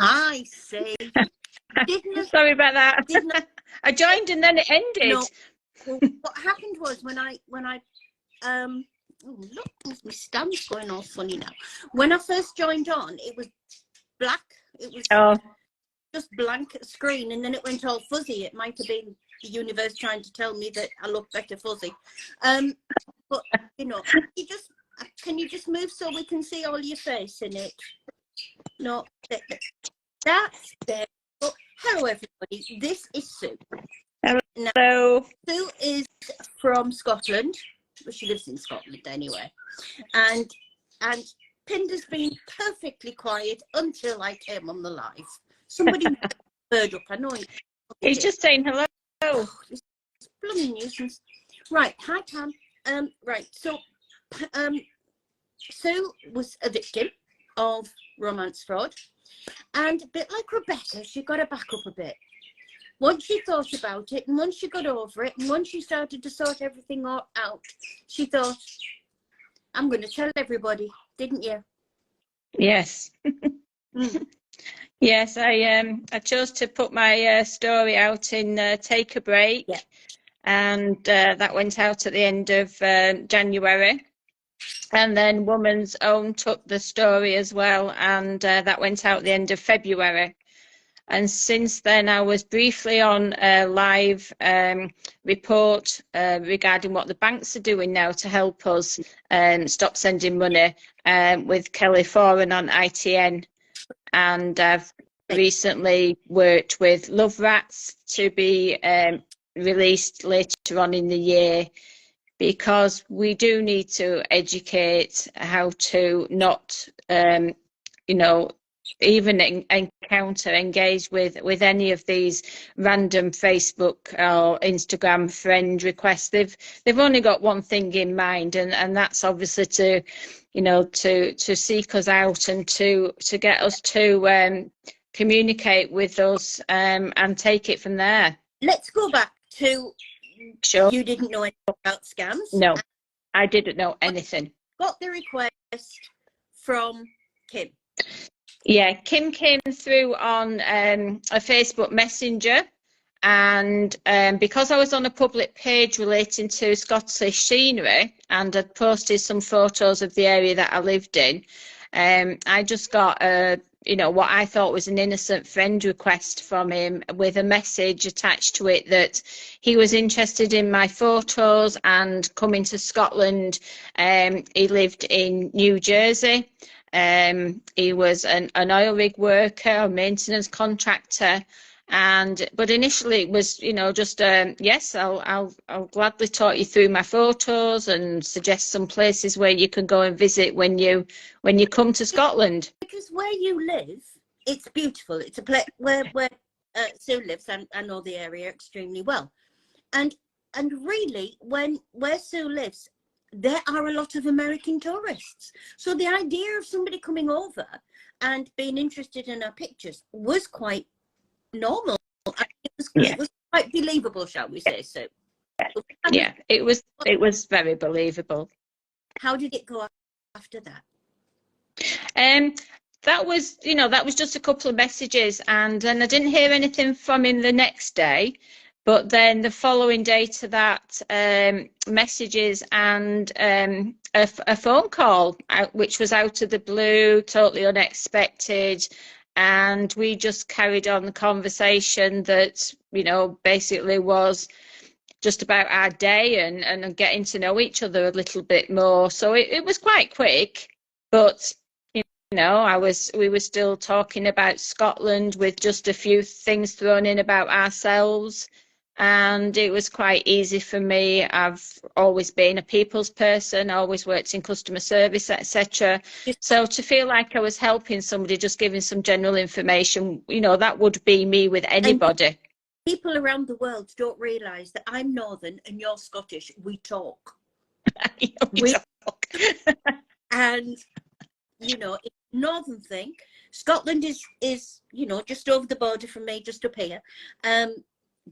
I see. Sorry about that. I joined and then it ended. No. Well, what happened was when I oh look, my stand's going all funny now. When I first joined on, it was black. It was just blank screen, and then it went all fuzzy. It might have been the universe trying to tell me that I look better fuzzy. But you know, can you just move so we can see all your face in it? No, that's there. Well, hello everybody. This is Sue. Hello. Now, Sue is from Scotland. Well, she lives in Scotland anyway, and Pinder's been perfectly quiet until I came on the live. Somebody bird up. I know he's just saying hello. Oh, this blooming nuisance. Right, hi Pam. Right, so Sue was a victim of romance fraud, and a bit like Rebecca, she got her back up a bit. Once she thought about it, and once she got over it, and once she started to sort everything out, she thought, I'm going to tell everybody, didn't you? Yes. Yes, I chose to put my story out in Take a Break, and that went out at the end of January. And then Woman's Own took the story as well, and that went out at the end of February. And since then, I was briefly on a live report regarding what the banks are doing now to help us stop sending money with Kelly Foran on ITN. And I've recently worked with Love Rats to be released later on in the year, because we do need to educate how to not, you know, even engage with any of these random Facebook or Instagram friend requests. They've only got one thing in mind, and that's obviously to, you know, to seek us out and to get us to communicate with us and take it from there. Let's go back to, sure, you didn't know anything about scams? No, I didn't know anything. Got the request from Kim. Yeah, Kim came through on a Facebook Messenger, and because I was on a public page relating to Scottish scenery and I'd posted some photos of the area that I lived in, I just got you know, what I thought was an innocent friend request from him with a message attached to it that he was interested in my photos and coming to Scotland. He lived in New Jersey. He was an oil rig worker, a maintenance contractor, but initially it was, you know, just yes, I'll gladly talk you through my photos and suggest some places where you can go and visit when you come to Scotland. Because where you live, it's beautiful. It's a place where Sue lives, and I know the area extremely well, and really where Sue lives, there are a lot of American tourists. So the idea of somebody coming over and being interested in our pictures was quite normal. It was quite believable, shall we say so? Yeah, it was very believable. How did it go after that? That was, you know, that was just a couple of messages, and then I didn't hear anything from him the next day. But then the following day to that, messages and a phone call, which was out of the blue, totally unexpected. And we just carried on the conversation that, you know, basically was just about our day and getting to know each other a little bit more. So it was quite quick, but you know, we were still talking about Scotland with just a few things thrown in about ourselves. And it was quite easy for me. I've always been a people's person, always worked in customer service, etc. So to feel like I was helping somebody, just giving some general information, you know, that would be me with anybody. And people around the world don't realise that I'm Northern and you're Scottish. We talk. we talk. And, you know, it's a Northern thing. Scotland is, you know, just over the border from me, just up here.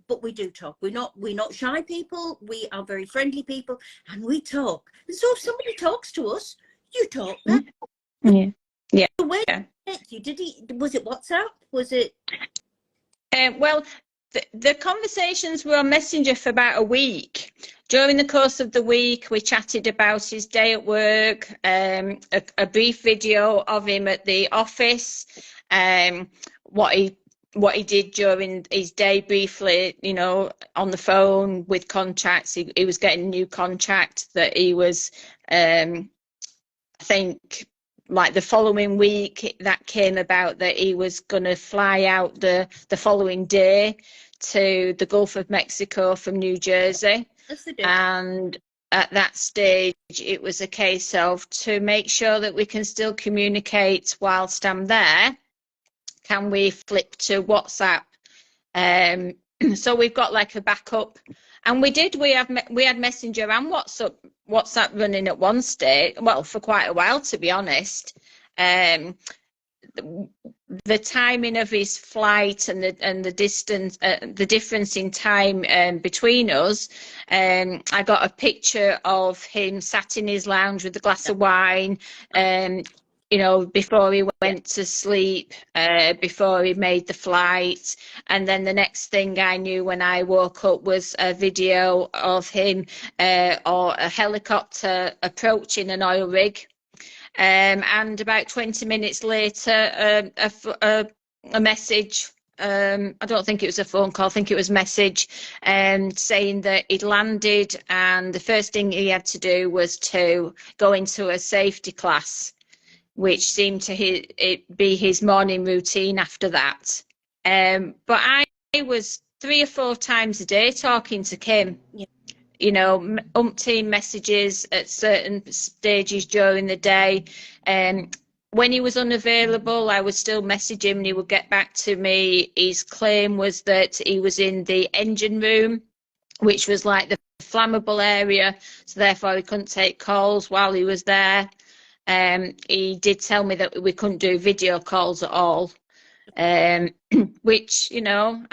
But we do talk. We're not shy people. We are very friendly people, and we talk. And so if somebody talks to us, you talk back. Yeah. Yeah. So where did he take you? Was it WhatsApp? Was it? Well, the conversations were on Messenger for about a week. During the course of the week, we chatted about his day at work, a brief video of him at the office, what he did during his day briefly, you know, on the phone with contracts. He was getting a new contract that he was, I think, like the following week that came about that he was going to fly out the following day to the Gulf of Mexico from New Jersey. And at that stage it was a case of, to make sure that we can still communicate whilst I'm there, can we flip to WhatsApp? So we've got like a backup, and we had Messenger and WhatsApp running at one stage, well, for quite a while, to be honest. The timing of his flight and the distance, the difference in time between us, I got a picture of him sat in his lounge with a glass of wine, you know, before he went to sleep, before he made the flight. And then the next thing I knew when I woke up was a video of him or a helicopter approaching an oil rig. And about 20 minutes later, a message, I don't think it was a phone call, I think it was a message, saying that he'd landed, and the first thing he had to do was to go into a safety class, which seemed to be his morning routine after that. But I was 3 or 4 times a day talking to Kim. Yeah. You know, umpteen messages at certain stages during the day. When he was unavailable, I would still message him and he would get back to me. His claim was that he was in the engine room, which was like the flammable area, so therefore he couldn't take calls while he was there. He did tell me that we couldn't do video calls at all, which, you know,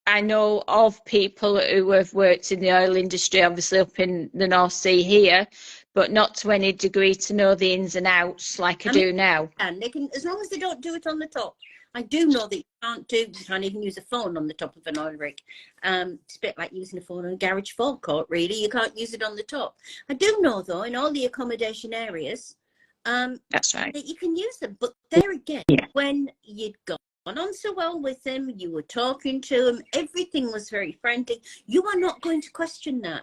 I know of people who have worked in the oil industry, obviously up in the North Sea here, but not to any degree to know the ins and outs like I do now. And they can, as long as they don't do it on the top. I do know that you can't even use a phone on the top of an oil rig. It's a bit like using a phone on a garage forecourt, really. You can't use it on the top. I do know, though, in all the accommodation areas, that's right, that you can use them. But there again, when you'd gone on so well with him, you were talking to him, everything was very friendly, you are not going to question that.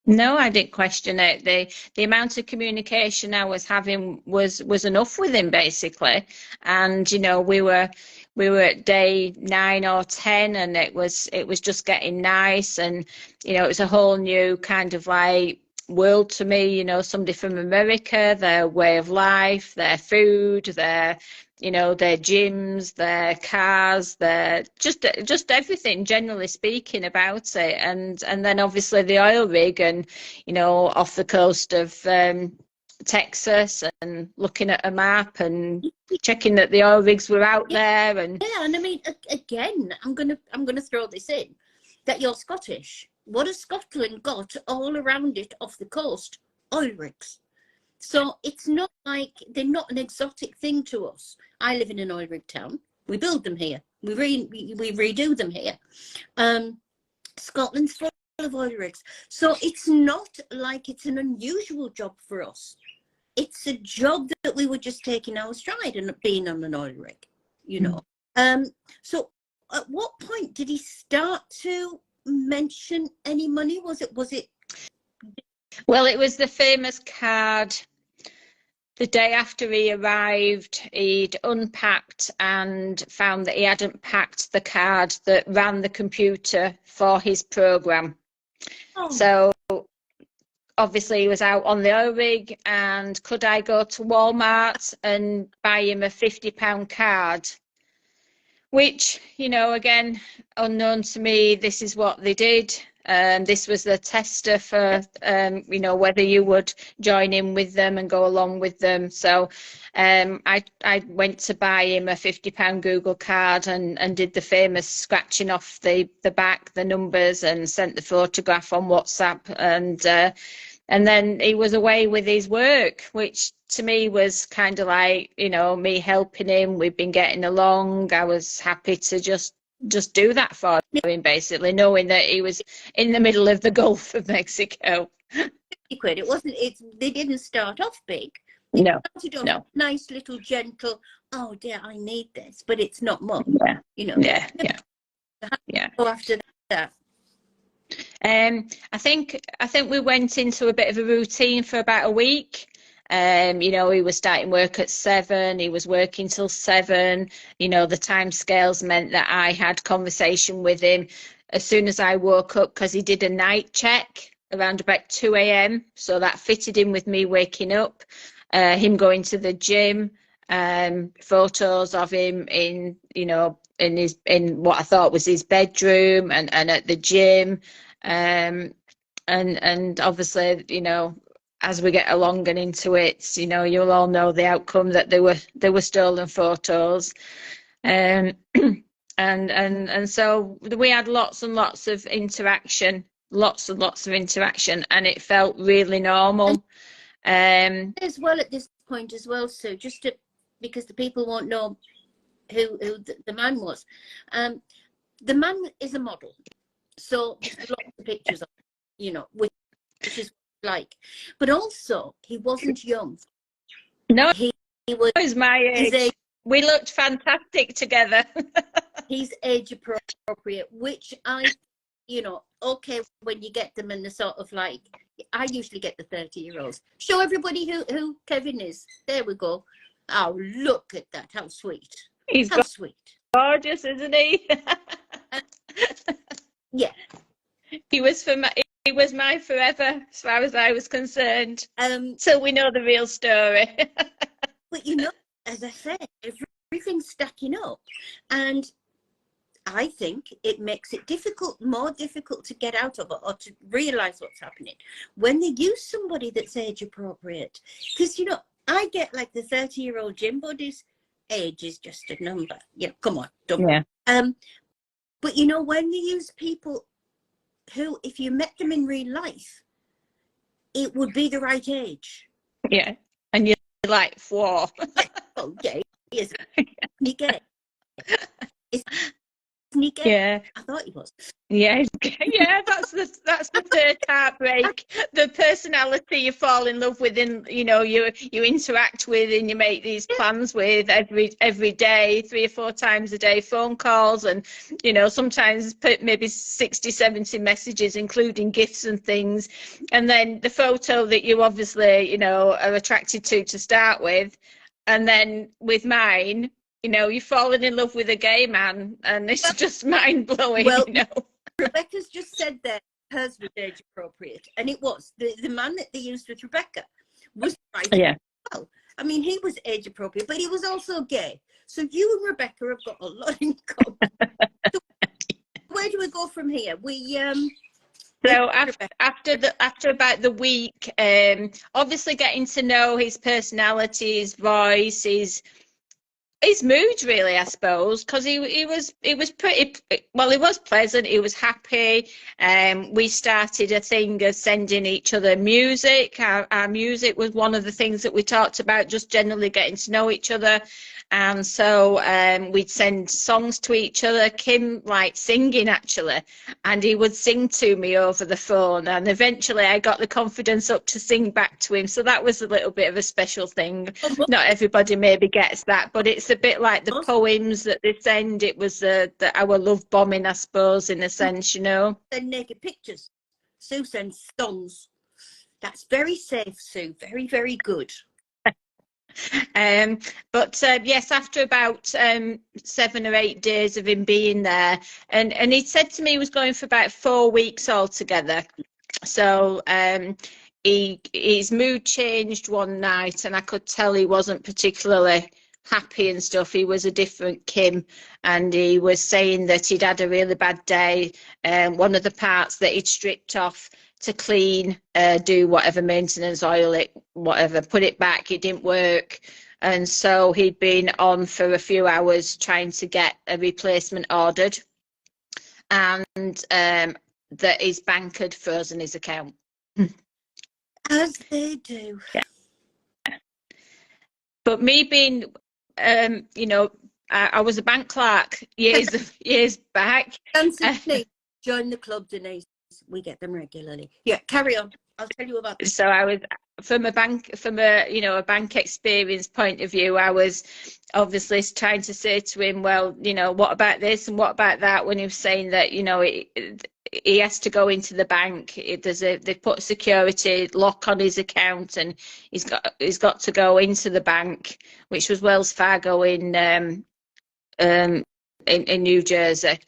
No, I didn't question it. The amount of communication I was having was enough with him, basically. And you know, we were at day 9 or 10, and it was just getting nice. And you know, it was a whole new kind of like world to me. You know, somebody from America, their way of life, their food, their, you know, their gyms, their cars, their just everything, generally speaking, about it. And then obviously the oil rig, and you know, off the coast of Texas, and looking at a map and checking that the oil rigs were out there. And and I mean, again, I'm gonna throw this in, that you're Scottish. What has Scotland got all around it off the coast? Oil rigs. So it's not like they're not an exotic thing to us. I live in an oil rig town. We build them here. We redo them here. Scotland's full of oil rigs. So it's not like it's an unusual job for us. It's a job that we were just taking our stride and being on an oil rig, you know. So at what point did he start to mention any money? Was it? Well, it was the famous card. The day after he arrived, he'd unpacked and found that he hadn't packed the card that ran the computer for his program. So obviously he was out on the oil rig, and could I go to Walmart and buy him a £50 card? Which, you know, again, unknown to me, this is what they did. This was the tester for, you know, whether you would join in with them and go along with them. So I went to buy him a £50 Google card and did the famous scratching off the back, the numbers, and sent the photograph on WhatsApp. And then he was away with his work, which, to me was kind of like, you know, me helping him. We've been getting along. I was happy to just do that for him, basically, knowing that he was in the middle of the Gulf of Mexico. Quid. It wasn't. They didn't start off big. They started off No. nice, little, gentle. Oh dear, I need this, but it's not much. Yeah. You know. Yeah. So after that. I think we went into a bit of a routine for about a week. You know, he was starting work at 7, he was working till 7. You know, the time scales meant that I had conversation with him as soon as I woke up, because he did a night check around about 2 a.m. So that fitted in with me waking up, him going to the gym, photos of him in, you know, in what I thought was his bedroom and at the gym. And obviously, you know, as we get along and into it, you know, you'll all know the outcome, that they were stolen photos. And so we had lots and lots of interaction, and it felt really normal. As well at this point as well, so just because the people won't know who the man was. The man is a model, so there's lots of pictures of him, you know, which is like, but also he wasn't young. No, he was my age. We looked fantastic together. He's age appropriate, which you know, okay, when you get them in the sort of like, I usually get the 30-year-olds. Show everybody who Kevin is. There we go. Oh, look at that. How sweet. He's sweet. Gorgeous, isn't he? Yeah. He was my forever, as far as I was concerned. Till we know the real story. But you know, as I said, everything's stacking up, and I think it makes it more difficult to get out of it, or to realize what's happening when they use somebody that's age appropriate. Because, you know, I get like the 30-year-old gym buddies. Age is just a number. You know, come on, don't. Yeah. But you know, when they use people who, if you met them in real life, it would be the right age. Yeah, and you're like, whoa. Oh, gay. Is he gay? Isn't he gay? Yeah, I thought he was. Yeah, yeah, that's the third heartbreak. The personality you fall in love with, and you know, you interact with, and you make these plans with every day, 3 or 4 times a day, phone calls, and you know, sometimes put maybe 60, 70 messages, including gifts and things, and then the photo that you obviously, you know, are attracted to start with, and then with mine, you know, you've fallen in love with a gay man, and it's just mind-blowing. Well, you know, Rebecca's just said that hers was age appropriate, and it was. The man that they used with Rebecca was right. Yeah. Well, I mean, he was age appropriate, but he was also gay. So you and Rebecca have got a lot in common. So where do we go from here? So after about the week, obviously getting to know his personality, his voice, his mood, really, I suppose, because he was pretty well. He was pleasant. He was happy. We started a thing of sending each other music. Our music was one of the things that we talked about, just generally getting to know each other. And so we'd send songs to each other. Kim liked singing, actually, and he would sing to me over the phone. And eventually I got the confidence up to sing back to him. So that was a little bit of a special thing. Not everybody maybe gets that, but it's a bit like the poems that they send. It was our love bombing, I suppose, in a sense, you know. Send naked pictures. Sue sends songs. That's very safe, Sue. Very, very good. But yes, after about 7 or 8 days of him being there, and he said to me he was going for about 4 weeks altogether. So his mood changed one night, and I could tell he wasn't particularly happy and stuff. He was a different Kim, and he was saying that he'd had a really bad day. One of the parts that he'd stripped off to clean, do whatever maintenance, oil it, whatever, put it back, it didn't work. And so he'd been on for a few hours trying to get a replacement ordered, and that his bank had frozen his account. As they do. Yeah. But me being, you know, I was a bank clerk years back. Join the club, Denise. We get them regularly. Yeah, carry on. I'll tell you about this. So I was from a bank experience point of view, I was obviously trying to say to him, well, you know, what about this and what about that, when he was saying that, you know, he has to go into the bank. They put a security lock on his account, and he's got to go into the bank, which was Wells Fargo in New Jersey.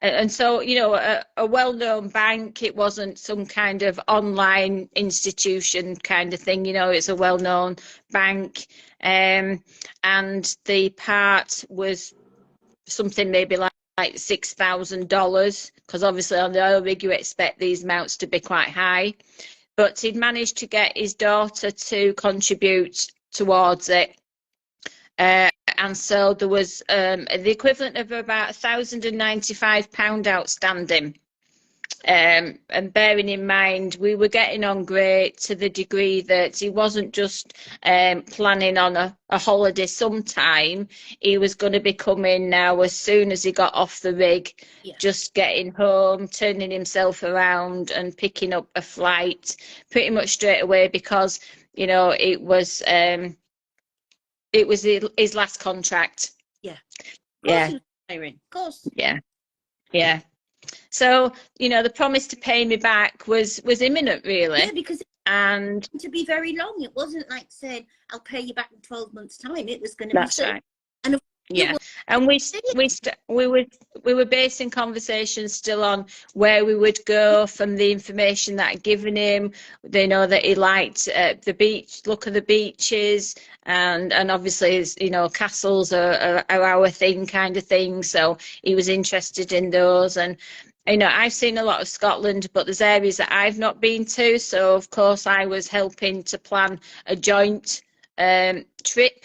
And so, you know, a well-known bank, it wasn't some kind of online institution kind of thing, you know, it's a well-known bank. And the part was something maybe like $6,000, because obviously on the oil rig you expect these amounts to be quite high. But he'd managed to get his daughter to contribute towards it. And so there was the equivalent of about £1,095 outstanding. And bearing in mind, we were getting on great to the degree that he wasn't just planning on a holiday sometime. He was going to be coming now as soon as he got off the rig, just getting home, turning himself around and picking up a flight pretty much straight away, because, you know, it was his last contract. Yeah. Yeah. Of course. Yeah. Yeah. So, you know, the promise to pay me back was imminent, really. Yeah, because to be very long. It wasn't like said, I'll pay you back in 12 months' time. It was going to be that's right. And yeah, and we were basing conversations still on where we would go from the information that I'd given him. They know that he liked the beach, look of the beaches, and obviously, you know, castles are our thing, kind of thing. So he was interested in those. And you know, I've seen a lot of Scotland, but there's areas that I've not been to. So of course, I was helping to plan a joint trip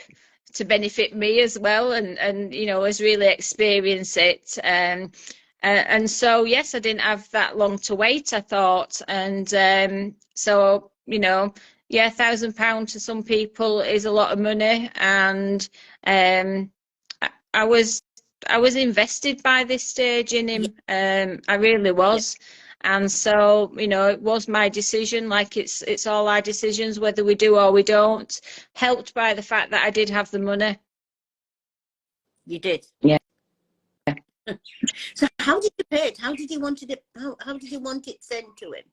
to benefit me as well, and you know, as really experience it. And so yes, I didn't have that long to wait, I thought. And so, you know, yeah, £1,000 to some people is a lot of money. And I was invested by this stage in him. I really was. And so, you know, it was my decision, like it's all our decisions, whether we do or we don't, helped by the fact that I did have the money. You did? Yeah. So how did you pay it? How did you want it? How did you want it sent to him?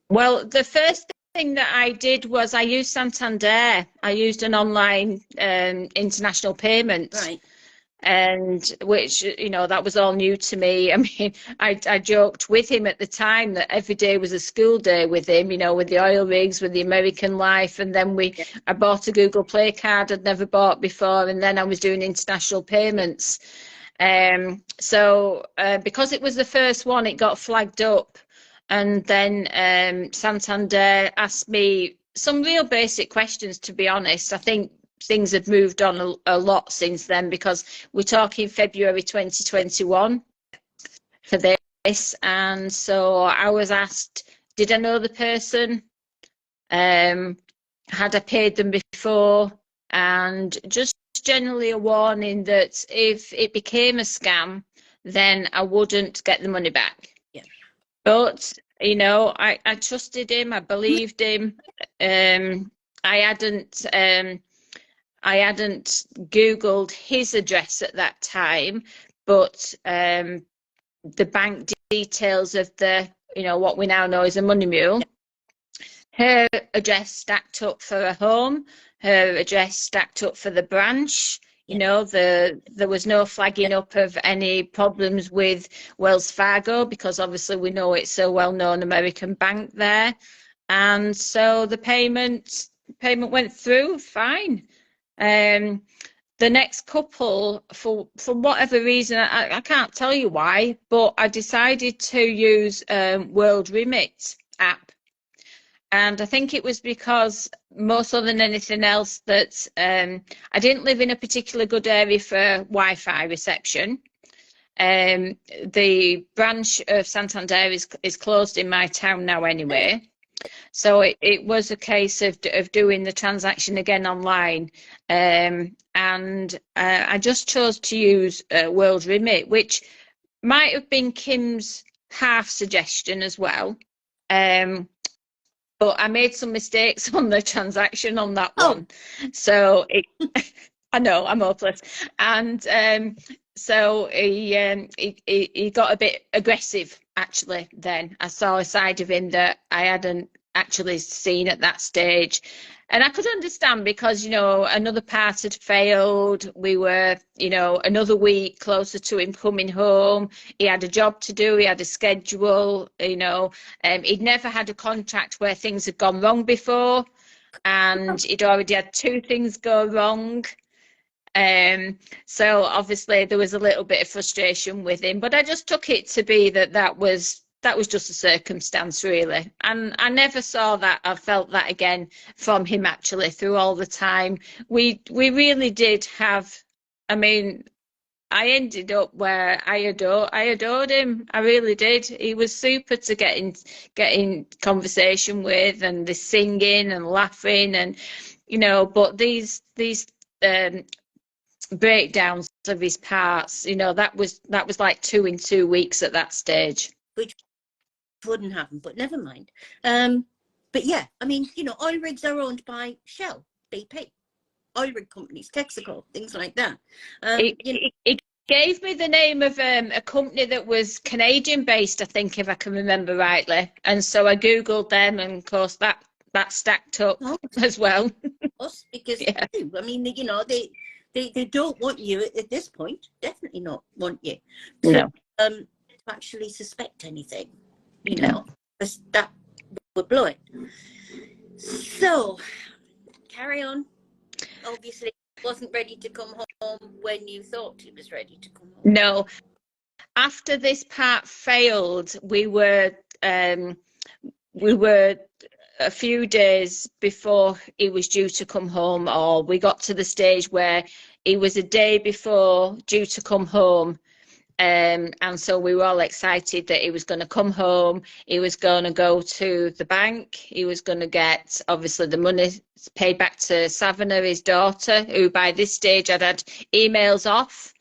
Well, the first thing that I did was I used Santander. I used an online international payment. Right. And which, you know, that was all new to me. I mean, I joked with him at the time that every day was a school day with him, you know, with the oil rigs, with the American life. And then I bought a Google Play card I'd never bought before, and then I was doing international payments. So because it was the first one, it got flagged up. And then Santander asked me some real basic questions, to be honest. I think things have moved on a lot since then, because we're talking February 2021 for this. And so I was asked, did I know the person? Had I paid them before? And just generally a warning that if it became a scam, then I wouldn't get the money back. Yeah. But, you know, I trusted him. I believed him. I hadn't Googled his address at that time, but the bank details of the, you know, what we now know as a money mule. Her address stacked up for a home. Her address stacked up for the branch. You know, there was no flagging up of any problems with Wells Fargo, because obviously we know it's a well-known American bank there. And so the payment went through fine. The next couple, for whatever reason, I can't tell you why, but I decided to use World Remit app. And I think it was because, more so than anything else, that I didn't live in a particularly good area for Wi-Fi reception. The branch of Santander is closed in my town now anyway. So it was a case of doing the transaction again online. And I just chose to use World Remit, which might have been Kim's half suggestion as well. But I made some mistakes on the transaction on that one. So I know I'm hopeless. And so he got a bit aggressive, actually. Then I saw a side of him that I hadn't actually seen at that stage. And I could understand because, you know, another part had failed. We were, you know, another week closer to him coming home. He had a job to do. He had a schedule, you know. He'd never had a contract where things had gone wrong before. And he'd already had 2 things go wrong. So obviously there was a little bit of frustration with him, but I just took it to be that was just a circumstance, really. And I never saw that. I felt that again from him actually through all the time. We really did have, I mean, I ended up where I adored him. I really did. He was super to get in conversation with, and the singing and laughing, and you know, but these breakdowns of his parts, you know, that was like 2 in 2 weeks at that stage, which wouldn't happen, but never mind. But yeah, I mean, you know, oil rigs are owned by Shell, BP, oil rig companies, Texaco, things like that. It gave me the name of a company that was Canadian based, I think, if I can remember rightly, and so I googled them, and of course that stacked up as well. Because yeah. I mean, you know, they don't want you at this point, definitely not want you to actually suspect anything, you know, that would blow it. So carry on. Obviously wasn't ready to come home when you thought he was ready to come home. No, after this part failed, we were a few days before he was due to come home, or we got to the stage where he was a day before due to come home. And so we were all excited that he was going to come home. He was going to go to the bank. He was going to get, obviously, the money paid back to Savannah, his daughter, who by this stage had emails off.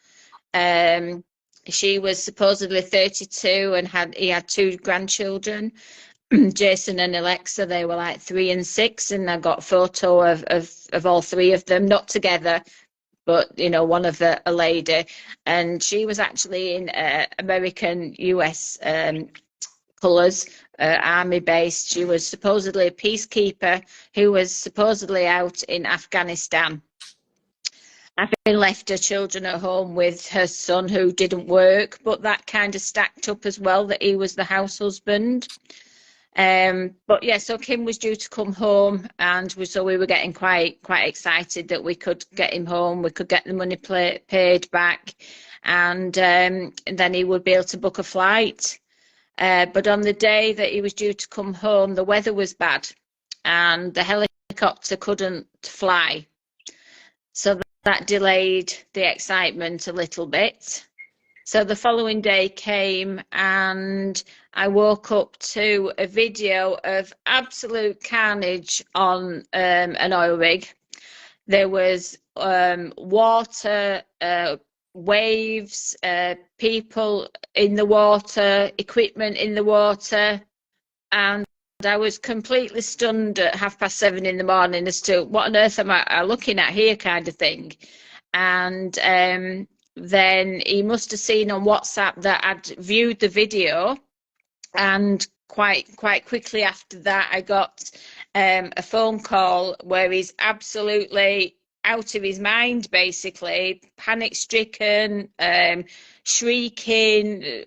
She was supposedly 32 and he had 2 grandchildren. Jason and Alexa, they were like 3 and 6, and I got a photo of all 3 of them, not together, but you know, one of a lady, and she was actually in American US colours, army based. She was supposedly a peacekeeper who was supposedly out in Afghanistan, having left her children at home with her son who didn't work, but that kind of stacked up as well, that he was the house husband. But yeah, so Kim was due to come home, and so we were getting quite excited that we could get him home, we could get the money paid back, and then he would be able to book a flight. But on the day that he was due to come home, the weather was bad and the helicopter couldn't fly. So that delayed the excitement a little bit. So the following day came, and I woke up to a video of absolute carnage on an oil rig. There was water, waves, people in the water, equipment in the water, and I was completely stunned at 7:30 in the morning as to what on earth am I looking at here, kind of thing. And then he must have seen on WhatsApp that I'd viewed the video, and quite quickly after that I got a phone call where he's absolutely out of his mind, basically panic stricken, shrieking.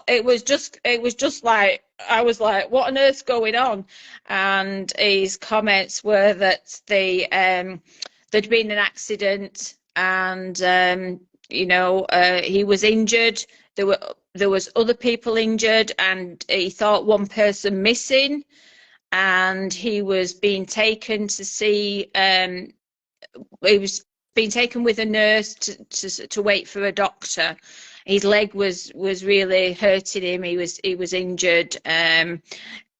It was just like, I was like, what on earth's going on? And his comments were that there'd been an accident, and you know, he was injured. There was other people injured, and he thought one person missing, and he was being taken to see. He was being taken with a nurse to wait for a doctor. His leg was really hurting him. He was injured.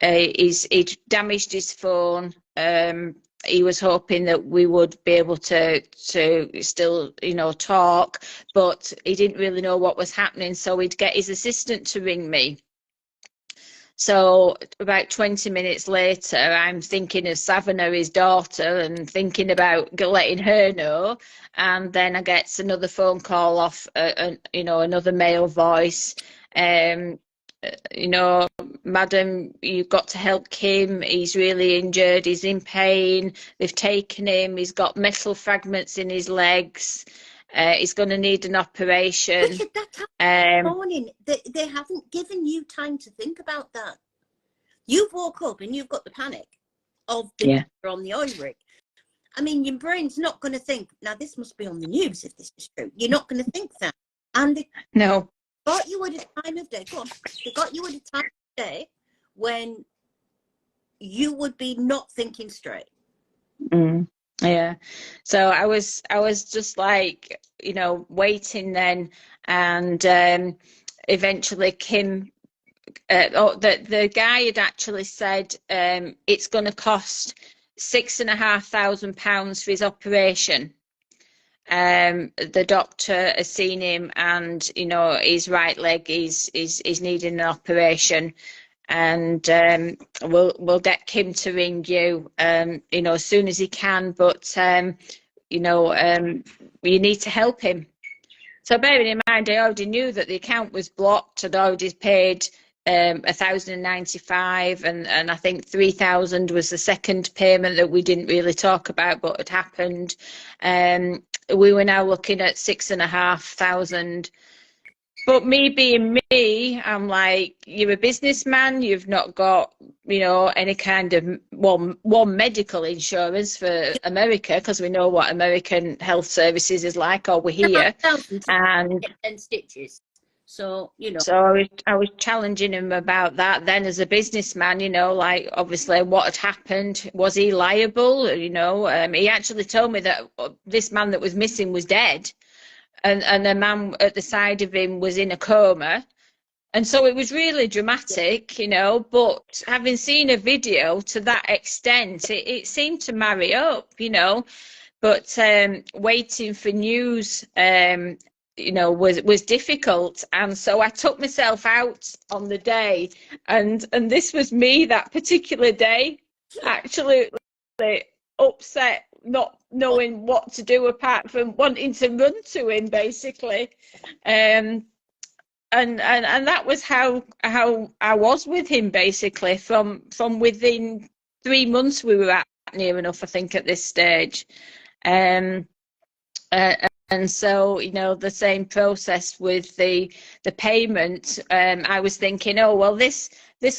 he'd damaged his phone. He was hoping that we would be able to still, you know, talk, but he didn't really know what was happening. So he'd get his assistant to ring me. So about 20 minutes later, I'm thinking of Savannah, his daughter, and thinking about letting her know. And then I get another phone call off, you know, another male voice. You know, madam, you've got to help Kim. He's really injured. He's in pain. They've taken him. He's got metal fragments in his legs. He's going to need an operation. Richard, that morning, they haven't given you time to think about that. You've woke up and you've got the panic of the on the oil rig. I mean, your brain's not going to think, now this must be on the news if this is true. You're not going to think that. And they got you at a time of day. Go on. They got you at a time of day when you would be not thinking straight. Yeah. So I was just like, you know, waiting then, and eventually Kim, the guy had actually said it's going to cost £6,500 for his operation. The doctor has seen him, and you know, his right leg is needing an operation, and we'll get Kim to ring you, you know, as soon as he can. But you know, you need to help him. So bearing in mind, I already knew that the account was blocked. I'd already paid 1,095, and I think 3,000 was the second payment that we didn't really talk about, but had happened. We were now looking at 6,500. But me being me, I'm like, you're a businessman, you've not got, you know, any kind of one medical insurance for America, because we know what American health services is like over here. And stitches. So, you know. So I was challenging him about that then as a businessman, you know, like obviously what had happened. Was he liable? You know, he actually told me that this man that was missing was dead. And the man at the side of him was in a coma. And so it was really dramatic, you know, but having seen a video to that extent, it seemed to marry up, you know. But waiting for news, you know, was difficult. And so I took myself out on the day. And this was me that particular day, actually upset, not knowing what to do apart from wanting to run to him, basically. And that was how I was with him, basically, from within 3 months we were at, near enough, I think, at this stage. And so, you know, the same process with the payment. I was thinking, oh well, this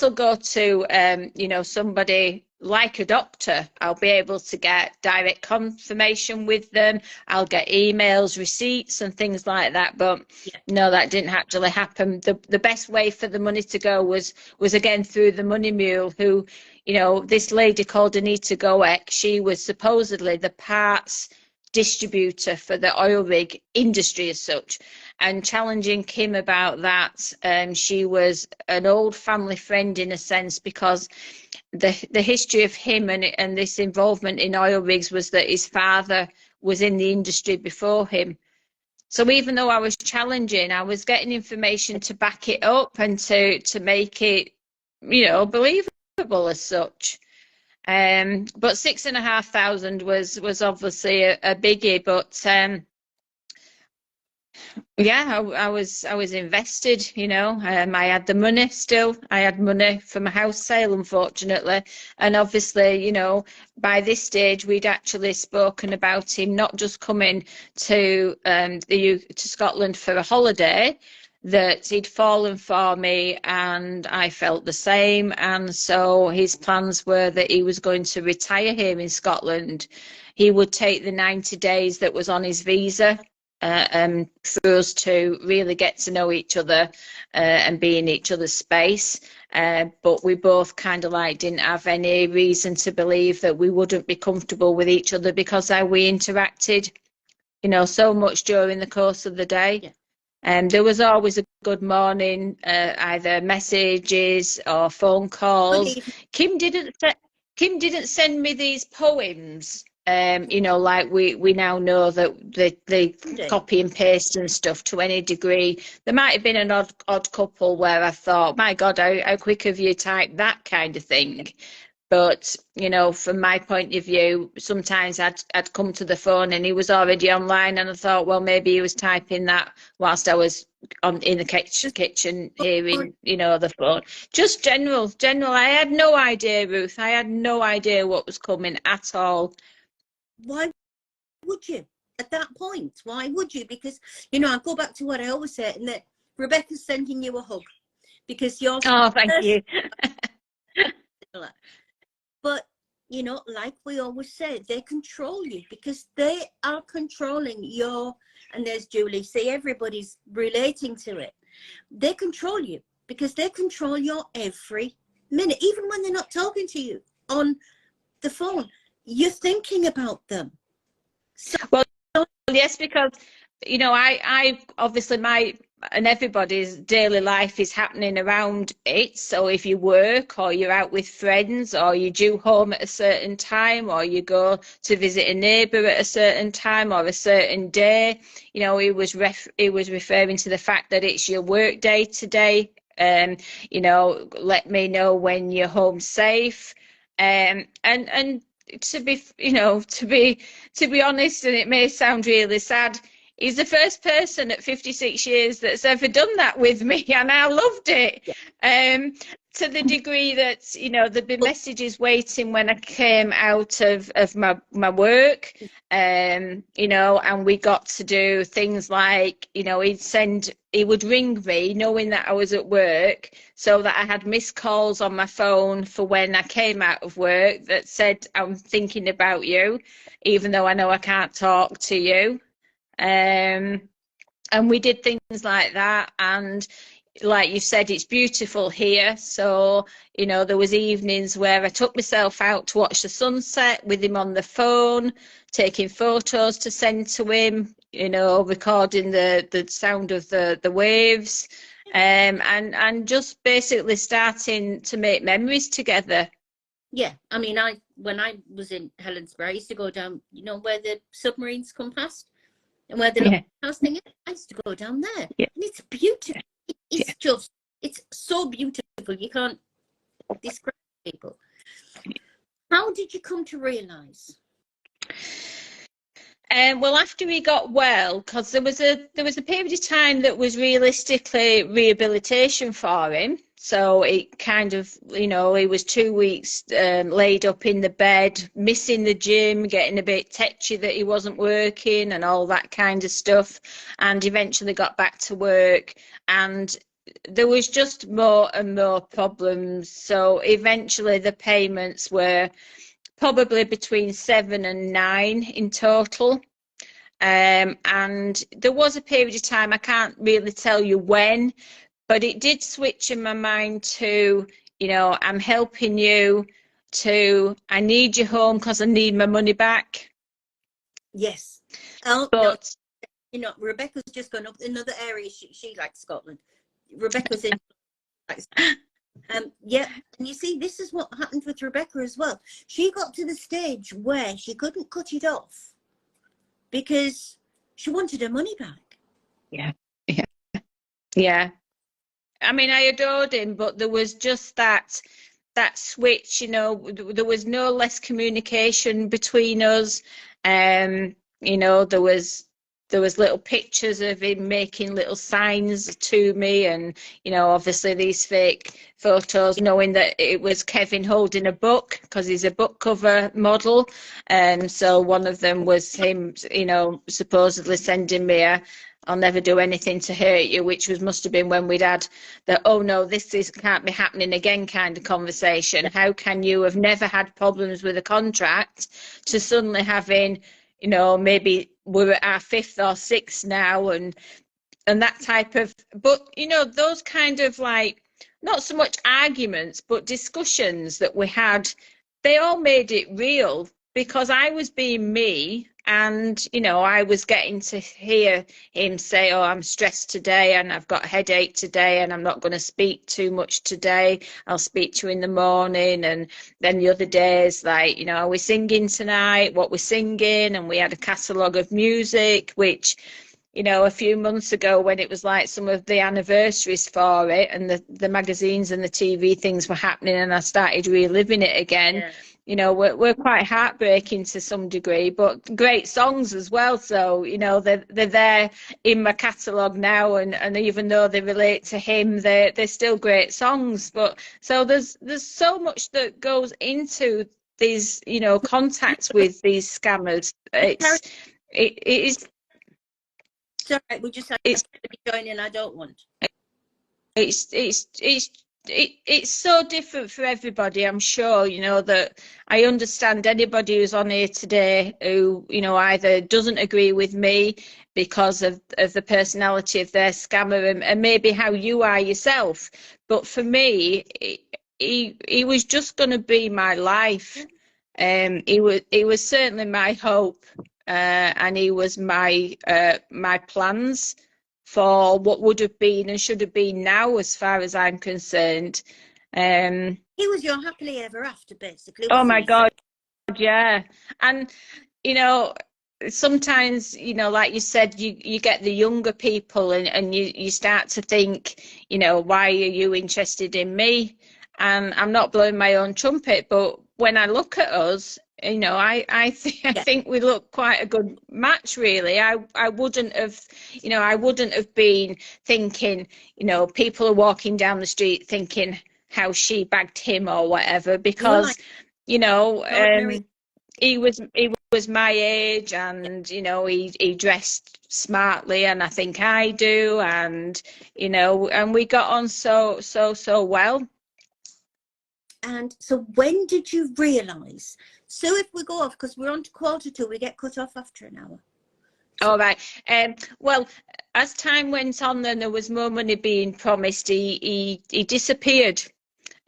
will go to you know, somebody like a doctor. I'll be able to get direct confirmation with them. I'll get emails, receipts and things like that. But no, that didn't actually happen. The best way for the money to go was again through the money mule, who, you know, this lady called Anita Goek. She was supposedly the parts distributor for the oil rig industry as such, and challenging Kim about that. She was an old family friend in a sense, because the history of him and this involvement in oil rigs was that his father was in the industry before him. So even though I was challenging, I was getting information to back it up and to make it, you know, believable as such. But 6,500 was obviously a biggie. But yeah, I was invested, you know. I had the money still. I had money from a house sale, unfortunately. And obviously, you know, by this stage, we'd actually spoken about him not just coming to to Scotland for a holiday, that he'd fallen for me, and I felt the same. And so his plans were that he was going to retire here in Scotland. He would take the 90 days that was on his visa, for us to really get to know each other and be in each other's space. But we both kind of like didn't have any reason to believe that we wouldn't be comfortable with each other, because how we interacted, you know, so much during the course of the day. There was always a good morning, either messages or phone calls. Kim didn't send me these poems. You know, like we now know that they copy and paste and stuff to any degree. There might have been an odd couple where I thought, my God, how quick have you typed that kind of thing? But, you know, from my point of view, sometimes I'd come to the phone and he was already online, and I thought, well, maybe he was typing that whilst I was in the kitchen hearing, you know, the phone. Just general. I had no idea, Ruth. I had no idea what was coming at all. Why would you at that point? Why would you? Because, you know, I go back to what I always say, and that Rebecca's sending you a hug because you're... Oh, thank you. But, you know, like we always say, they control you because they are controlling your... And there's Julie. See, everybody's relating to it. They control you because they control your every minute. Even when they're not talking to you on the phone, you're thinking about them. So, well, yes, because, you know, I obviously and everybody's daily life is happening around it. So if you work or you're out with friends or you're due home at a certain time or you go to visit a neighbour at a certain time or a certain day, you know, he was referring to the fact that it's your work day today. You know, let me know when you're home safe. And to be, you know, to be honest, and it may sound really sad, he's the first person at 56 years that's ever done that with me, and I loved it. Yeah. To the degree that, you know, there'd be messages waiting when I came out of my work, you know, and we got to do things like, you know, he would ring me knowing that I was at work, so that I had missed calls on my phone for when I came out of work that said, I'm thinking about you, even though I know I can't talk to you. And we did things like that, and like you said, it's beautiful here. So, you know, there was evenings where I took myself out to watch the sunset with him on the phone, taking photos to send to him, you know, recording the sound of the waves, and just basically starting to make memories together. Yeah, I mean, when I was in Helensburgh, I used to go down, you know, where the submarines come past and where the house thing is. I used to go down there, and it's beautiful. It's just, it's so beautiful. You can't describe people. How did you come to realise? Well, after he got well, because there was a period of time that was realistically rehabilitation for him. So it kind of, you know, he was 2 weeks laid up in the bed, missing the gym, getting a bit tetchy that he wasn't working and all that kind of stuff, and eventually got back to work. And there was just more and more problems. So eventually the payments were probably between 7 and 9 in total. And there was a period of time, I can't really tell you when, but it did switch in my mind to, you know, I'm helping you, to I need you home because I need my money back. Yes. Oh, but no, you know, Rebecca's just gone up another area. She likes Scotland. Rebecca's in. Yeah, and you see, this is what happened with Rebecca as well. She got to the stage where she couldn't cut it off because she wanted her money back. Yeah. I mean, I adored him, but there was just that switch, you know. There was no less communication between us. You know, there was little pictures of him making little signs to me, and, you know, obviously these fake photos, knowing that it was Kevin holding a book because he's a book cover model. So one of them was him, you know, supposedly sending me a I'll never do anything to hurt you, which must have been when we'd had the, oh no, this can't be happening again kind of conversation. How can you have never had problems with a contract to suddenly having, you know, maybe we're at our 5th or 6th now, and that type of, but, you know, those kind of, like, not so much arguments, but discussions that we had, they all made it real because I was being me And, you know, I was getting to hear him say, oh, I'm stressed today and I've got a headache today and I'm not going to speak too much today. I'll speak to you in the morning. And then the other days, like, you know, are we singing tonight? What we're singing? And we had a catalogue of music, which, you know, a few months ago when it was like some of the anniversaries for it and the magazines and the TV things were happening and I started reliving it again. Yeah. You know, we're quite heartbreaking to some degree, but great songs as well. So, you know, they're there in my catalogue now, and even though they relate to him, they're still great songs. But so there's so much that goes into these, you know, contacts with these scammers. It is. It's all right. We just have to join in. I don't want. It's so different for everybody. I'm sure, you know, that I understand anybody who's on here today who, you know, either doesn't agree with me because of the personality of their scammer and maybe how you are yourself. But for me, he was just going to be my life. He was certainly my hope, and he was my plans for what would have been and should have been now, as far as I'm concerned. He was your happily ever after, basically. Oh my God, yeah. And, you know, sometimes, you know, like you said, you get the younger people and you start to think, you know, why are you interested in me? And I'm not blowing my own trumpet, but when I look at us, you know, I think we look quite a good match, really. I wouldn't have, you know, I wouldn't have been thinking, you know, people are walking down the street thinking how she bagged him or whatever, because, you know, he was my age, and, you know, he dressed smartly, and I think I do, and, you know, and we got on so well. And so when did you realise? So if we go off, because we're on to 1:45, we get cut off after an hour. All right. Well, as time went on, then there was more money being promised. He disappeared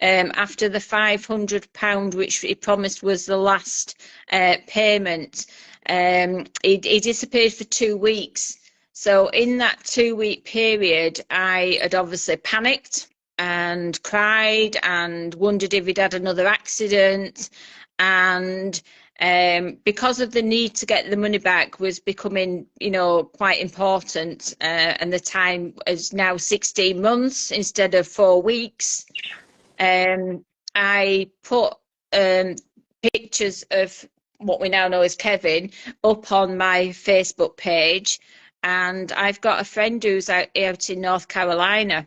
after the £500, which he promised was the last payment. He disappeared for 2 weeks. So in that 2-week period, I had obviously panicked and cried and wondered if he'd had another accident, and because of the need to get the money back was becoming, you know, quite important, and the time is now 16 months instead of 4 weeks. I put pictures of what we now know as Kevin up on my Facebook page, and I've got a friend who's out in North Carolina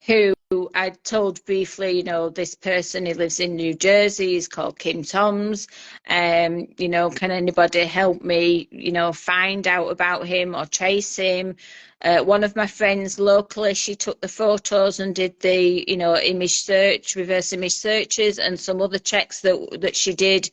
who I told briefly, you know, this person, he lives in New Jersey, he's called Kim Toms. You know, can anybody help me, you know, find out about him or trace him? One of my friends locally, she took the photos and did the, you know, image search, reverse image searches, and some other checks that she did.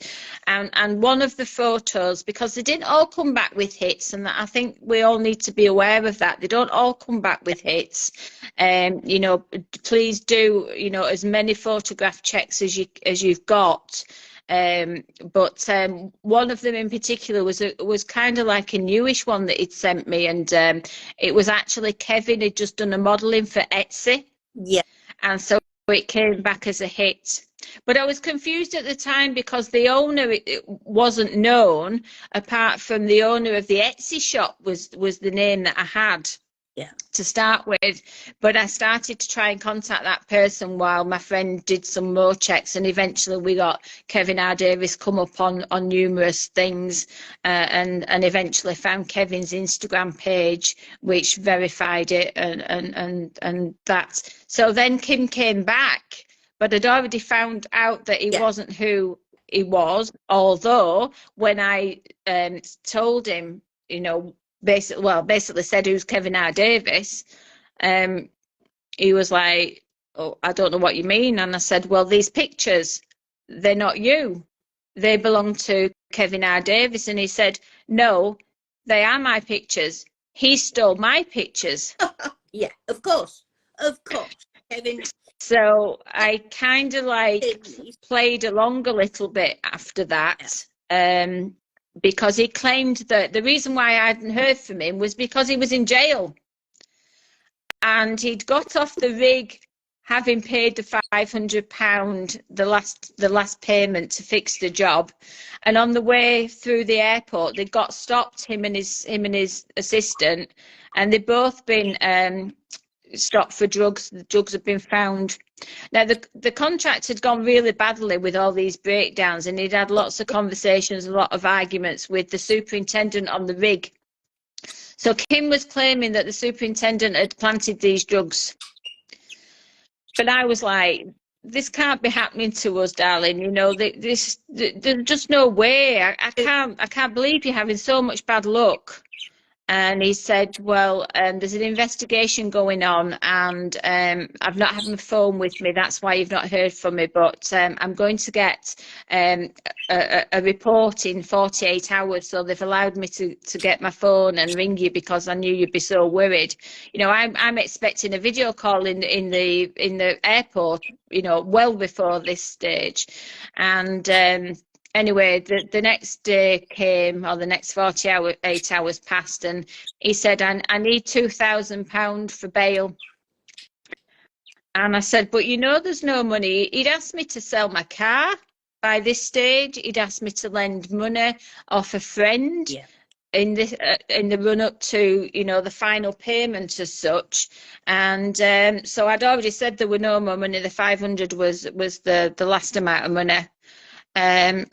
And one of the photos, because they didn't all come back with hits, and I think we all need to be aware of that. They don't all come back with hits. You know, please do, you know, as many photograph checks as you've got. But one of them in particular was kind of like a newish one that he'd sent me, and it was actually Kevin had just done a modelling for Etsy. Yeah. And so it came back as a hit. But I was confused at the time because the owner it wasn't known, apart from the owner of the Etsy shop was the name that I had. Yeah. To start with, but I started to try and contact that person while my friend did some more checks, and eventually we got Kevin R. Davis come up on numerous things, and eventually found Kevin's Instagram page, which verified it, and that. So then Kim came back, but I'd already found out that he wasn't who he was, although when I told him, you know, basically said who's Kevin R. Davis, he was like, oh, I don't know what you mean. And I said, well, these pictures, they're not you, they belong to Kevin R. Davis. And he said, no, they are my pictures, he stole my pictures. Yeah, of course Kevin. So I kind of like played along a little bit after that. because he claimed that the reason why I hadn't heard from him was because he was in jail. And he'd got off the rig having paid the £500, the last payment to fix the job. And on the way through the airport, they got stopped, him and his assistant, and they'd both been stopped for drugs. The drugs had been found. Now, the contract had gone really badly with all these breakdowns, and he'd had lots of conversations, a lot of arguments with the superintendent on the rig. So Kim was claiming that the superintendent had planted these drugs. But I was like, this can't be happening to us, darling. You know, there's just no way. I can't believe you're having so much bad luck. And he said, well, there's an investigation going on, and I've not had my phone with me. That's why you've not heard from me. But I'm going to get a report in 48 hours. So they've allowed me to get my phone and ring you because I knew you'd be so worried. You know, I'm expecting a video call in the airport, you know, well before this stage. And anyway, the next day came, or the next 48 hours passed, and he said, I need £2,000 for bail. And I said, but you know there's no money. He'd asked me to sell my car by this stage. He'd asked me to lend money off a friend in the run up to, you know, the final payment as such. And so I'd already said there were no more money. The 500 was the last amount of money. I'd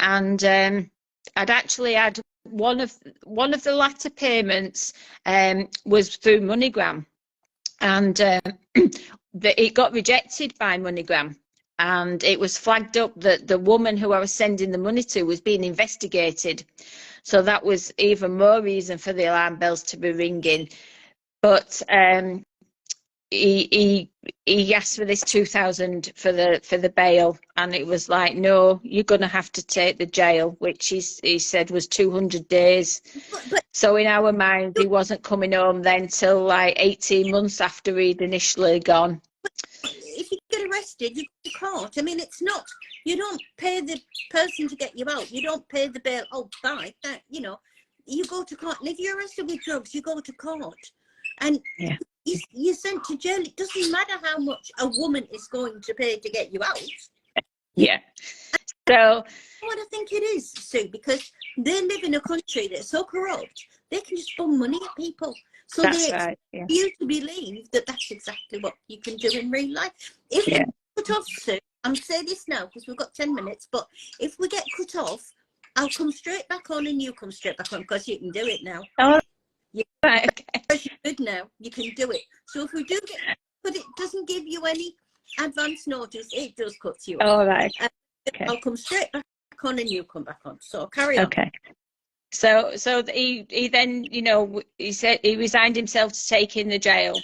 actually had one of the latter payments was through MoneyGram, and it got rejected by MoneyGram, and it was flagged up that the woman who I was sending the money to was being investigated. So that was even more reason for the alarm bells to be ringing. But he asked for this 2,000 for the bail, and it was like, no, you're going to have to take the jail, which he said was 200 days. So in our mind, he wasn't coming home then till like 18 months after he'd initially gone. If you get arrested, you go to court. I mean, it's not, you don't pay the person to get you out. You don't pay the bail. Oh, bye. That, you know, you go to court. And if you're arrested with drugs, you go to court. And you're sent to jail. It doesn't matter how much a woman is going to pay to get you out. Yeah. So what I think it is, Sue, because they live in a country that's so corrupt, they can just bum money at people. So they expect you to believe that that's exactly what you can do in real life. If we get cut off, Sue, I'm saying this now because we've got 10 minutes, but if we get cut off, I'll come straight back on and you come straight back on because you can do it now. Oh, right, okay. Because you're good now, you can do it. So if we do get, but it doesn't give you any advance notice, it does cut you off. All right. Okay. I'll come straight back on and you come back on. So carry on. Okay. So he then, you know, he said he resigned himself to taking the jail.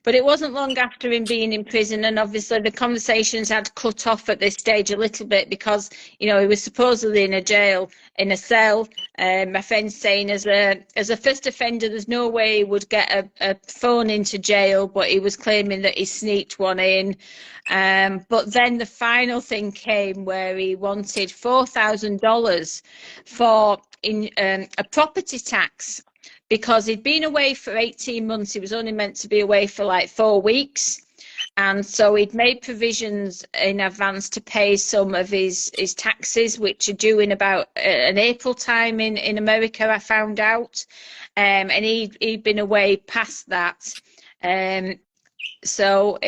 But it wasn't long after him being in prison, and obviously the conversations had cut off at this stage a little bit because, you know, he was supposedly in a jail, in a cell. My friend's saying as a first offender, there's no way he would get a phone into jail, but he was claiming that he sneaked one in. But then the final thing came where he wanted $4,000 for a property tax. Because he'd been away for 18 months, he was only meant to be away for like 4 weeks. And so he'd made provisions in advance to pay some of his taxes, which are due in about an April time in America, I found out. And he'd been away past that. So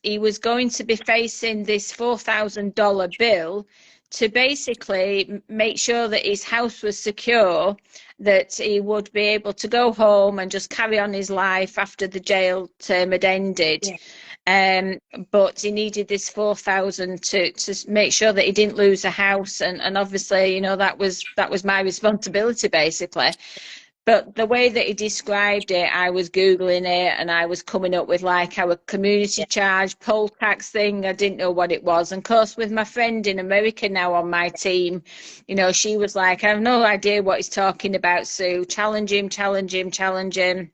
he was going to be facing this $4,000 bill to basically make sure that his house was secure, that he would be able to go home and just carry on his life after the jail term had ended. Yeah. But he needed this 4,000 to make sure that he didn't lose a house, and obviously, you know, that was my responsibility basically. But the way that he described it, I was Googling it and I was coming up with like our community charge, poll tax thing. I didn't know what it was. And of course, with my friend in America now on my team, you know, she was like, I have no idea what he's talking about, Sue. Challenge him, challenge him, challenge him.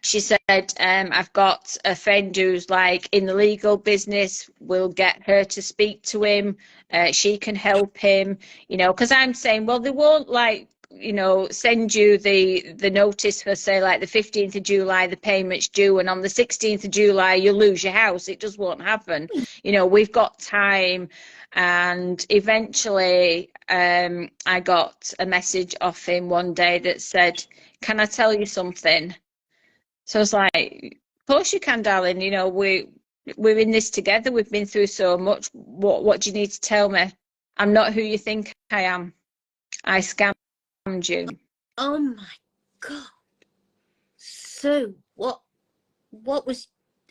She said, I've got a friend who's like in the legal business. We'll get her to speak to him. She can help him, you know, because I'm saying, well, they won't like you know, send you the notice for, say, like the 15th of July, the payment's due, and on the 16th of July you lose your house. It just won't happen. You know, we've got time. And eventually I got a message off him one day that said, can I tell you something? So I was like, of course you can, darling. You know, we're in this together. We've been through so much. What do you need to tell me? I'm not who you think I am. I scammed you. Oh my God. So what was,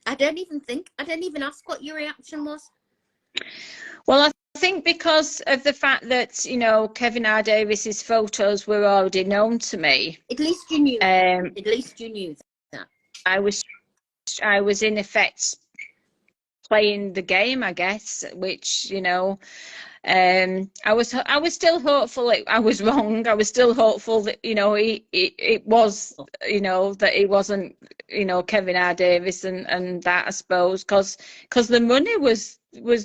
I don't even ask what your reaction was. Well, I think because of the fact that, you know, Kevin R. Davis's photos were already known to me. At least you knew. At least you knew that. I was in effect playing the game, I guess, which, you know, I was still hopeful I was wrong. I was still hopeful that, you know, it was, you know, that it wasn't, you know, Kevin R. Davis and that, I suppose, because the money was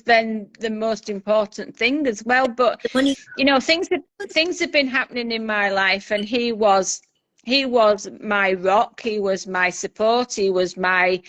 then the most important thing as well. But you know, things have been happening in my life, and he was my rock. He was my support. He was my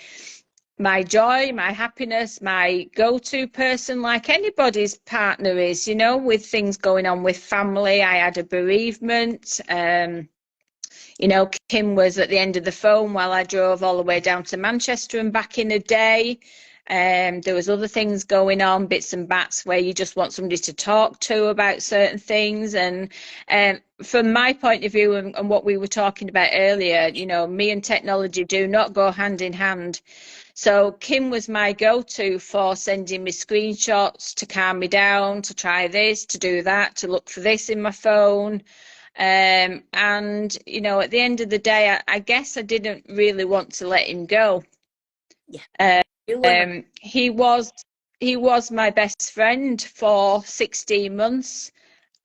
joy, my happiness, my go-to person, like anybody's partner is, you know, with things going on with family. I had a bereavement. You know, Kim was at the end of the phone while I drove all the way down to Manchester and back in a day. There was other things going on, bits and bats, where you just want somebody to talk to about certain things. And from my point of view, and what we were talking about earlier, you know, me and technology do not go hand in hand. So Kim was my go-to for sending me screenshots to calm me down, to try this, to do that, to look for this in my phone. And, you know, at the end of the day, I guess I didn't really want to let him go. Yeah. He was my best friend for 16 months.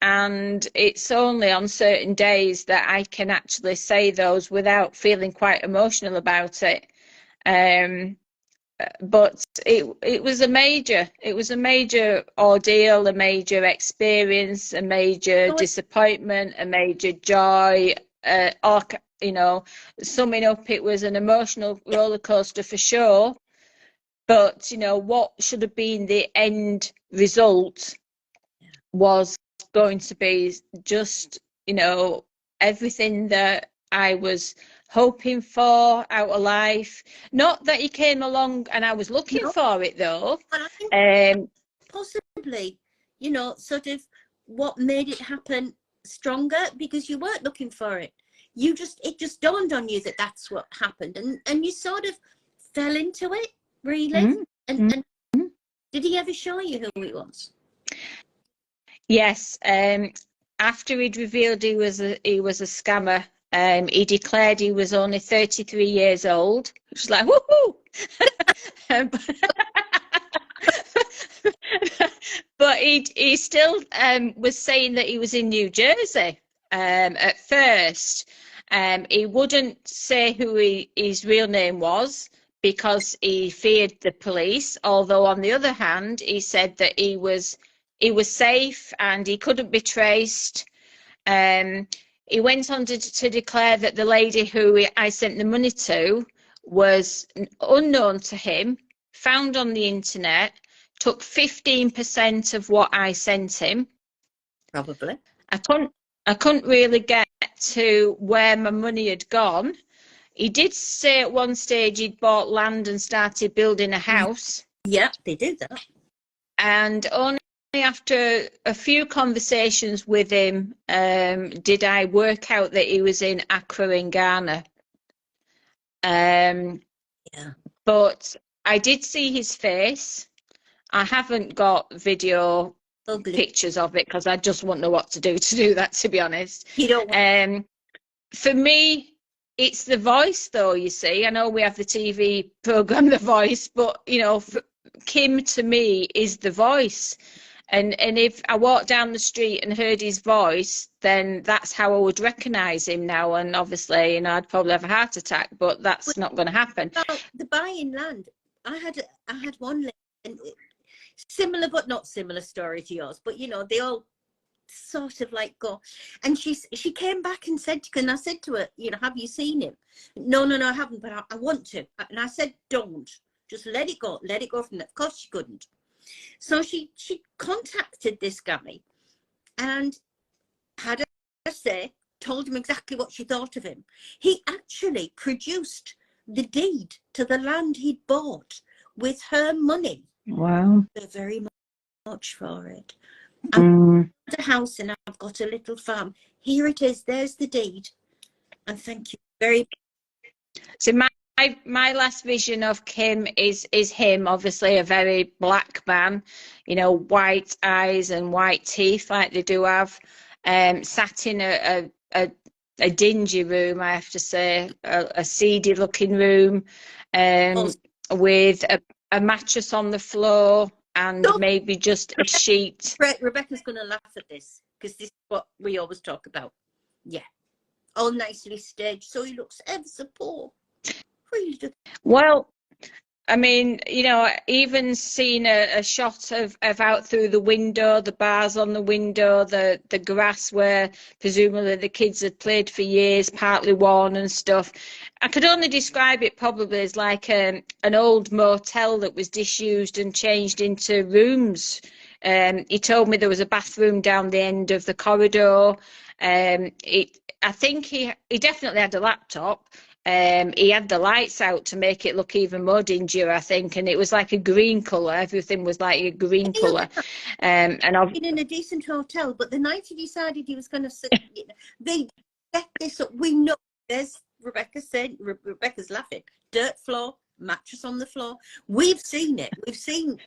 And it's only on certain days that I can actually say those without feeling quite emotional about it. But it was a major ordeal, a major experience, a major disappointment, a major joy. You know, summing up, it was an emotional roller coaster for sure. But you know, what should have been the end result was going to be just, you know, everything that I was hoping for out of life. Not that he came along and I was looking for it, though. Possibly, you know, sort of what made it happen stronger, because you weren't looking for it. It just dawned on you that that's what happened, and you sort of fell into it, really. And did he ever show you who he was? Yes. After he'd revealed he was a scammer, he declared he was only 33 years old, which is like, woohoo! But he still was saying that he was in New Jersey at first. He wouldn't say who his real name was because he feared the police, although on the other hand, he said that he was safe and he couldn't be traced. He went on to declare that the lady who I sent the money to was unknown to him, found on the internet, took 15% of what I sent him. Probably. I couldn't really get to where my money had gone. He did say at one stage he'd bought land and started building a house. Yeah, they did that. And only after a few conversations with him did I work out that he was in Accra in Ghana. Yeah. But I did see his face. I haven't got video pictures of it because I just won't know what to do that, to be honest. You don't for me, it's the voice, though, you see. I know we have the TV program The Voice, but, you know, Kim to me is the voice. And if I walked down the street and heard his voice, then that's how I would recognise him now. And obviously, you know, I'd probably have a heart attack, but that's not going to happen. Well, the buying land, I had one similar but not similar story to yours, but you know, they all sort of like go. And she came back and said, and I said to her, you know, have you seen him? No, I haven't, but I want to. And I said, don't, just let it go from that. Of course she couldn't. So she contacted this guy and had a say, told him exactly what she thought of him. He actually produced the deed to the land he'd bought with her money. Wow. Very much for it. Mm. I've got a house and I've got a little farm. Here it is. There's the deed. And thank you very much. So my last vision of Kim is him, obviously a very black man, you know, white eyes and white teeth like they do have, sat in a dingy room, I have to say, a seedy looking room, with a mattress on the floor and maybe just a sheet. Rebecca's going to laugh at this because this is what we always talk about. Yeah. All nicely staged, so he looks ever so poor. Really good. Well, I mean, you know, even seeing a shot of out through the window, the bars on the window, the grass where presumably the kids had played for years, partly worn and stuff. I could only describe it probably as like an old motel that was disused and changed into rooms. He told me there was a bathroom down the end of the corridor. I think he definitely had a laptop. He had the lights out to make it look even more dingier, I think, and it was like a green colour. Everything was like a green colour. And I've been in a decent hotel, but the night he decided he was going to sit, you know, they get this up. We know, there's Rebecca said, Rebecca's laughing, dirt floor, mattress on the floor. We've seen it. We've seen,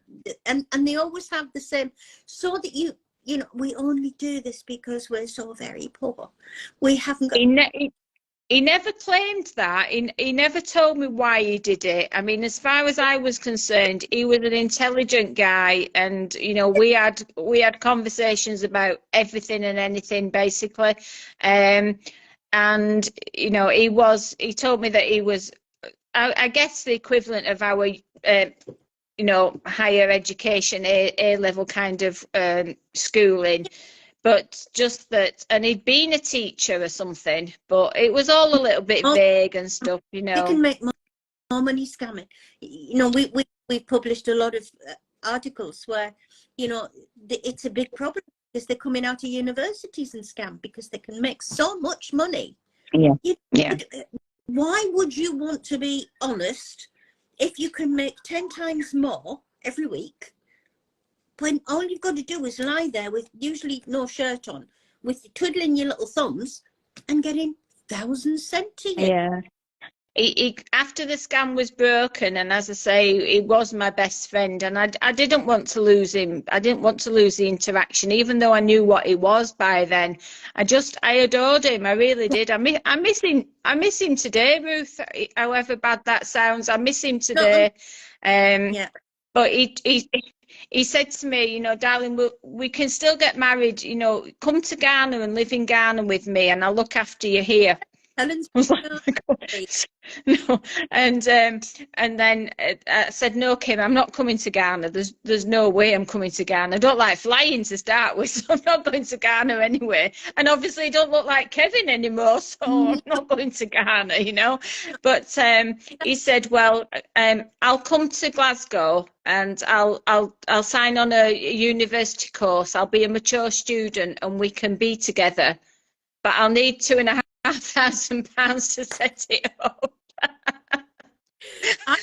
and they always have the same, so that you know, we only do this because we're so very poor. We haven't got. He never claimed that. He never told me why he did it. I mean, as far as I was concerned, he was an intelligent guy, and you know, we had conversations about everything and anything basically. And you know, he told me that he was, I guess, the equivalent of our you know, higher education, A level kind of schooling. But just that, and he'd been a teacher or something, but it was all a little bit vague and stuff, you know. They can make more money scamming. You know, we've published a lot of articles where, you know, it's a big problem because they're coming out of universities and scam because they can make so much money. Yeah. Why would you want to be honest if you can make 10 times more every week? When all you've got to do is lie there with usually no shirt on, with twiddling your little thumbs and getting thousands sent to you. Yeah. He after the scam was broken, and as I say, he was my best friend, and I didn't want to lose him. I didn't want to lose the interaction, even though I knew what he was by then. I adored him. I really did. I miss him. I miss him today, Ruth. However bad that sounds, I miss him today. Yeah. But he said to me, you know, darling, we can still get married. You know, come to Ghana and live in Ghana with me, and I'll look after you here. Helen's I was like, no, and then I said, no, Kim, I'm not coming to Ghana. There's no way I'm coming to Ghana. I don't like flying to start with, so I'm not going to Ghana anyway. And obviously, I don't look like Kevin anymore, so I'm not going to Ghana, you know. But he said, well, I'll come to Glasgow and I'll sign on a university course. I'll be a mature student and we can be together. But I'll need £2,500 to set it up. And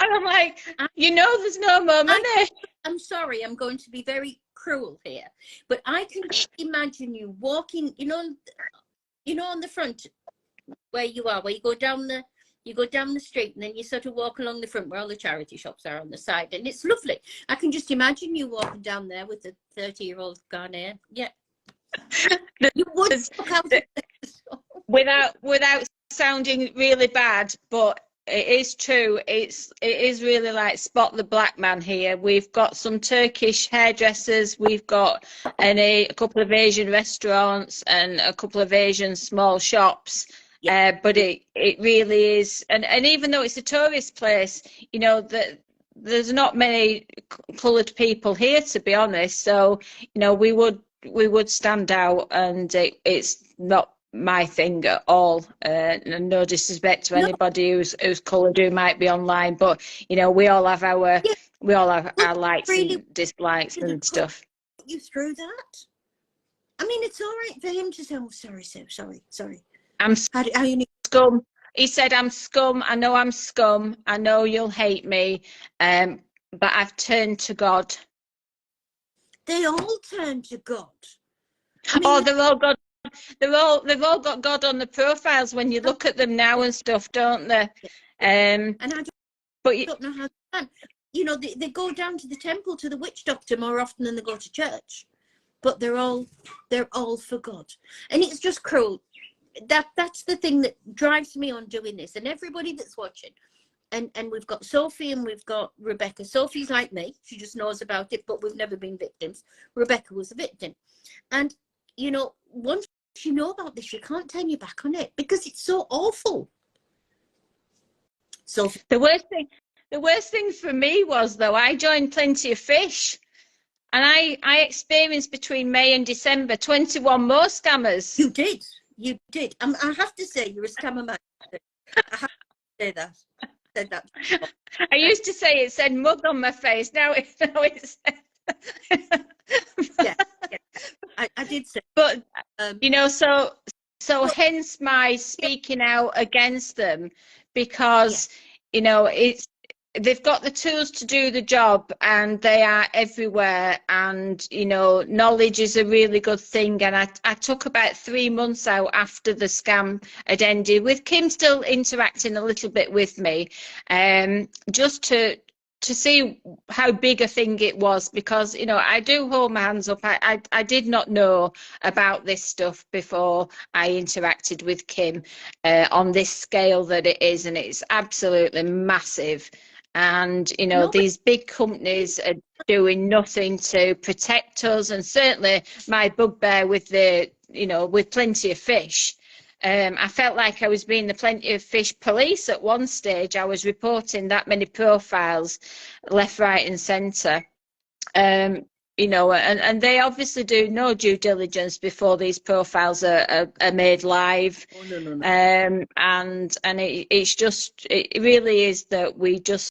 I'm like, you know, there's no more money. I'm sorry, I'm going to be very cruel here, but I can just imagine you walking, you know, on the front where you are, where you go down the street and then you sort of walk along the front where all the charity shops are on the side, and it's lovely. I can just imagine you walking down there with a 30-year-old Ghanaian. Yeah. You would without sounding really bad, but it is true. It is really like spot the black man here. We've got some Turkish hairdressers, we've got a couple of Asian restaurants and a couple of Asian small shops. Yeah. But it really is, and even though it's a tourist place, you know, there's not many coloured people here, to be honest. So, you know, we would would stand out, and it's not my thing at all. No disrespect to anybody who's coloured who might be online, but you know, we all have our likes really, and dislikes and stuff. You through that? I mean, it's all right for him to say, "Oh, sorry, Sue, sorry." I'm how you need scum. He said, "I'm scum. I know I'm scum. I know you'll hate me, but I've turned to God." They all turn to God. I mean, Oh, they've all got God on the profiles when you look at them now and stuff, don't they? And I don't know how to stand. You know, they go down to the temple to the witch doctor more often than they go to church, but they're all for God, and it's just cruel. That's the thing that drives me on doing this, and everybody that's watching. And we've got Sophie and we've got Rebecca. Sophie's like me; she just knows about it, but we've never been victims. Rebecca was a victim, and you know, once you know about this, you can't turn your back on it because it's so awful. So the worst thing for me was, though, I joined Plenty of Fish, and I experienced between May and December 21 more scammers. You did. I have to say, you're a scammer man. I have to say that. Said that. I used to say it said mud on my face. Now it's yeah. I did say. But you know, so hence my speaking out against them, because you know, they've got the tools to do the job and they are everywhere, and you know, knowledge is a really good thing. And I took about 3 months out after the scam had ended, with Kim still interacting a little bit with me, just to see how big a thing it was, because you know, I do hold my hands up. I did not know about this stuff before I interacted with Kim on this scale that it is, and it's absolutely massive. And you know, these big companies are doing nothing to protect us, and certainly my bugbear with with Plenty of Fish. I felt like I was being the Plenty of Fish police at one stage. I was reporting that many profiles left, right and centre. You know, and they obviously do no due diligence before these profiles are made live. Oh, no. And it really is that we just